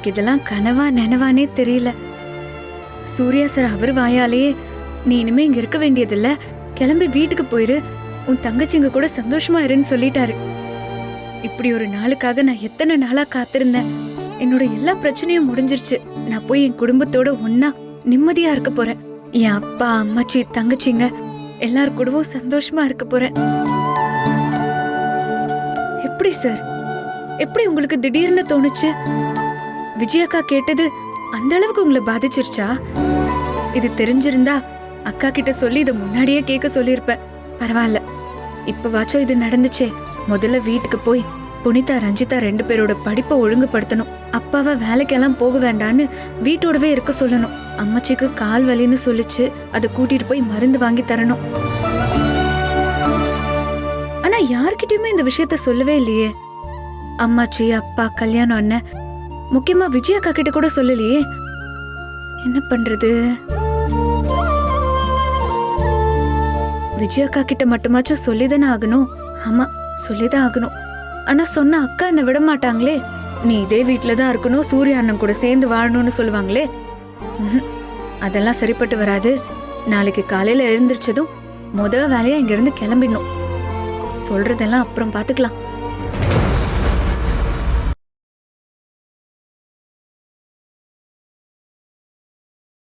எனக்கு இதெல்லாம் கனவா நனவானே தெரியல. சூர்யா சார் அவர் வாயாலேயே நீ இனிமே இங்க இருக்க வேண்டியதில்ல, கிளம்பி வீட்டுக்கு போயிரு, உன் தங்கச்சிங்க கூட சந்தோஷமா இருன்னு சொல்லிட்டாரு. இப்படி ஒரு நாளுக்காக நான் எத்தனை நாளா காத்திருந்தேன். என்னோட எல்லா பிரச்சனையும் முடிஞ்சிருச்சு. நான் போய் என் குடும்பத்தோட ஒன்னா நிம்மதியா இருக்க போறேன். என் அப்பா அம்மாச்சி தங்கச்சிங்க எல்லார் கூடவும் சந்தோஷமா இருக்க போறேன். எப்படி சார், எப்படி உங்களுக்கு திடீர்னு தோணுச்சு? விஜயக்கா கேட்டது அந்த அளவுக்கு உங்களை பாதிச்சிருச்சா? இது தெரிஞ்சிருந்தா அக்கா கிட்ட சொல்லி இதை முன்னாடியே கேட்க சொல்லியிருப்பேன். பரவாயில்ல, இப்பவாச்சும் இது நடந்துச்சே. முதல்ல வீட்டுக்கு போய் புனிதா ரஞ்சிதா 2 பேரோட படிப்பை ஒழுங்குபடுத்தணும். அப்பாவை வேலைக்கெல்லாம் போக வேண்டான்னு வீட்டோடவே இருக்க சொல்லணும். அம்மாச்சிக்கு கால் வலின்னு சொல்லிச்சு, அதை கூட்டிட்டு போய் மருந்து வாங்கி தரணும். ஆனா யார்கிட்டயுமே இந்த விஷயத்த சொல்லவே இல்லையே. அம்மாச்சி, அப்பா, கல்யாணம் அண்ணன், முக்கியமா விஜயக்கா கிட்ட கூட சொல்லலையே. என்ன பண்றது? விஜயக்கா கிட்ட மட்டுமாச்சும் சொல்லிதானே ஆகணும். ஆமா, சொல்லிதான் ஆகணும். ஆனா சொன்ன அக்கா என்ன விட மாட்டாங்களே. நீ இதே வீட்டுலதான் இருக்கணும், சூர்யா அண்ணன் கூட சேர்ந்து வாழணும்னு சொல்லுவாங்களே. அதெல்லாம் சரிப்பட்டு வராது. நாளைக்கு காலையில எழுந்திருச்சதும் வேலையா இங்க இருந்து கிளம்பிடணும். சொல்றதெல்லாம் அப்புறம் பாத்துக்கலாம்.